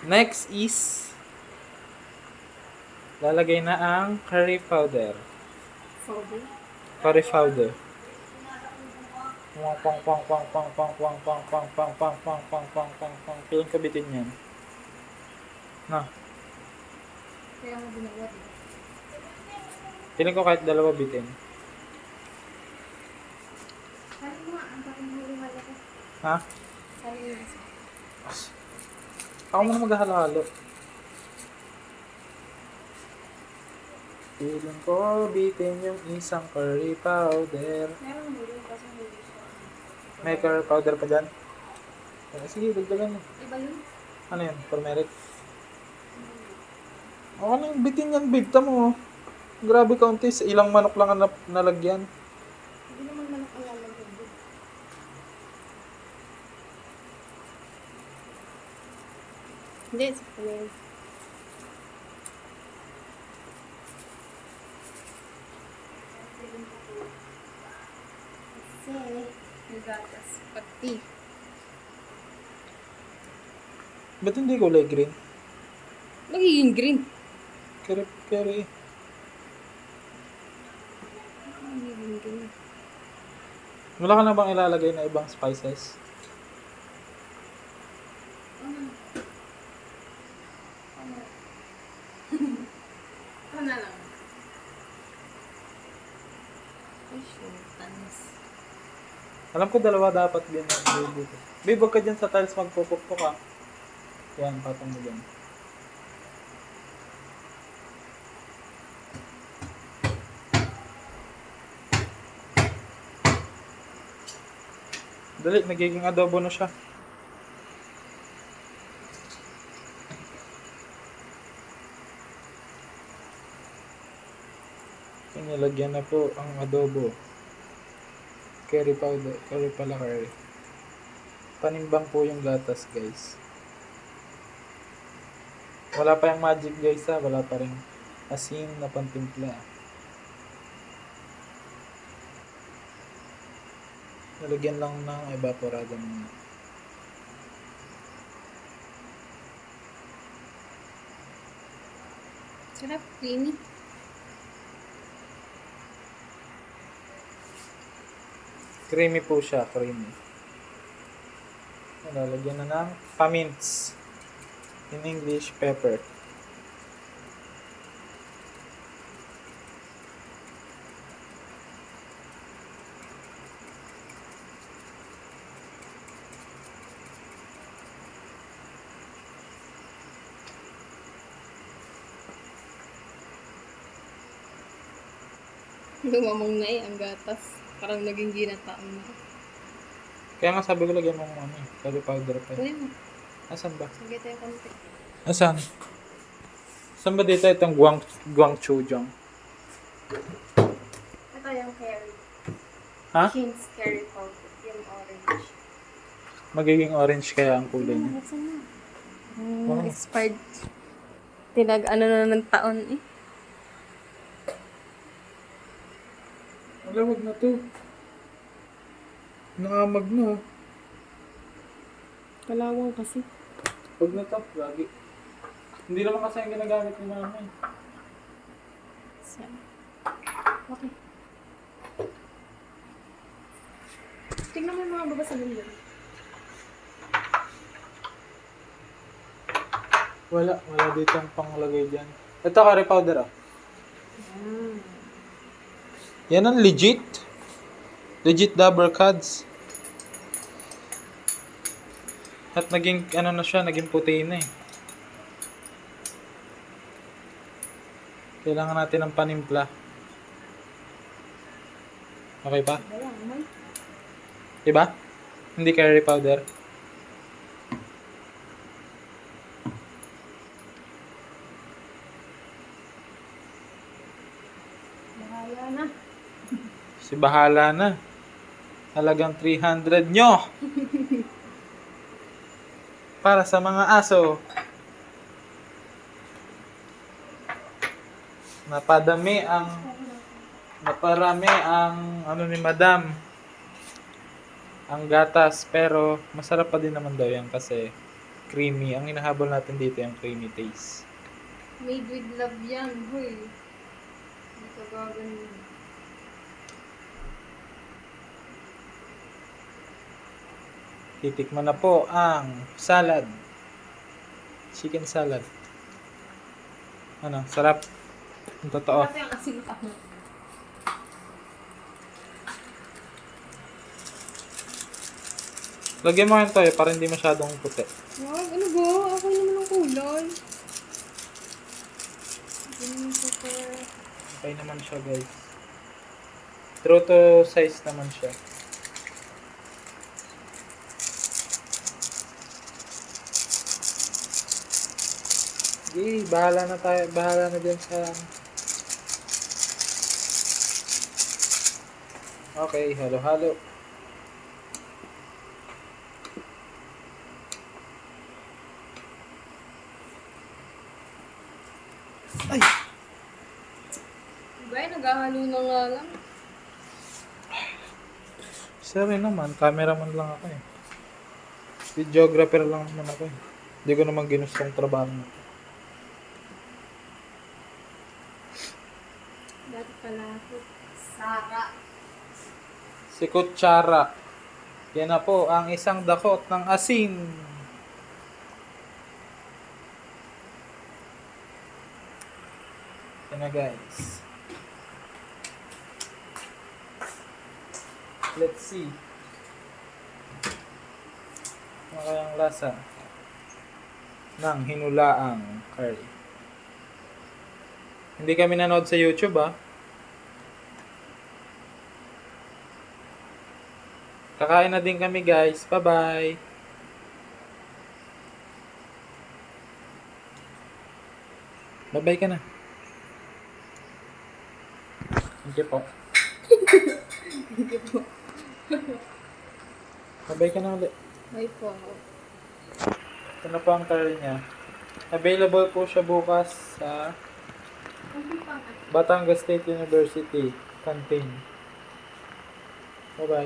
Next is, lalagay na ang curry powder. Powder? Curry powder. Pang pang pang pang pang pang pang pang pang pang pang pang pang pang pang pang. Piling kabitin yan. Na. Kaya mo ginawa, diba? Piling ko kahit dalawa bitin. Sabi mo nga, ang pakinulimala ko. Ha? Sabi mo isa. Ako muna maghahalo-halo. Piling ko bitin yung isang curry powder. Meron huli, kasi huli siya. May curry powder pa dyan? Sige, dagdagan mo. Iba yun? Ano yun? Turmeric? Ako na yung bitin yan, babe. Tamo. Grabe kaunti. Ilang manok lang ang nalagyan. Hindi naman manok ang lalagyan doon. Hindi, sa kuya. Kasi, nagatas pati. Ba't hindi kulay green? Magiging green. Curry. Magiging green. Wala ka na bang ilalagay na ibang spices? Ano na lang? Ay, sure. Tanis. Alam ko dalawa dapat din ang baby ko. Babe, huwag ka dyan sa tiles magpupukpok ka. Yan, patong mo dyan. Dali, nagiging adobo na siya. So, nilagyan na po ang adobo. Curry powder. Curry pala curry. Panimbang po yung gatas, guys. Wala pa yung magic, guys, ha. Wala pa rin asin na pantimpla. Nalagyan lang ng evaporado muna. Sarap, creamy. Creamy po siya, creamy. Lalagyan na ng pamints. In English, pepper. Lumamang na ang gatas. Parang naging ginataang na. Kaya nga sabi ko lagyan mo ng curry powder pa. Kunin mo. Asan ba? Sige tayo konti. Asan? Saan ba dito itong guangchujang? Ito yung curry. Ha? King's curry powder. Yung orange. Magiging orange kaya ang kulay niya. Buksan na. Wow. Expired. Ano na ng taon eh. Wala, wag na to. Nangamag na. Kalawang kasi. Wag na to, lagi. Hindi naman kasi yung ginagamit ni mama eh. Okay. Tingnan mo yung mga baba sa lilo. Wala dito ang panglagay dyan. Ito, curry powder ah. Yan ang legit. Legit double cuds. At naging, ano na siya, naging puti na eh. Kailangan natin ng panimpla. Okay pa? Diba? Hindi curry powder. Bahala na. Si bahala na. Talagang 300 nyo. Para sa mga aso. Naparami ang ano ni Madam. Ang gatas, pero masarap pa din naman daw yan kasi creamy. Ang hinahabol natin dito yung creamy taste. Made with love yan, huy. Hindi ka gaganin. Titikman na po ang salad. Chicken salad. Ano, sarap. Ang totoo. Kasi ang asin pa. Lagyan mo yung toyo para hindi masyadong puti. Wag, ano ba? Ako naman ang kulay. Ganun ko pa. Okay naman siya, guys. True to size naman siya. Sige, bahala na tayo. Bahala na dyan sa... Okay, halo-halo. Ay! Ba, naghahalo na nga lang. Sorry naman, cameraman lang ako eh. Videographer lang naman ako eh. Hindi ko naman ginustong trabaho na. Dati pala ako. Sara. Si Kutsara. Yan na po ang isang dakot ng asin. Yan na guys. Let's see. Ano kayang lasa ng hinulaang curry. Hindi kami nanood sa YouTube ah. Kakain na din kami guys. Bye-bye. Bye-bye ka na. Thank you po. Thank you po. Bye-bye ka na ulit. Bye po. Ito na po ang curry niya. Available po siya bukas sa Batangas State University canteen. Bye-bye.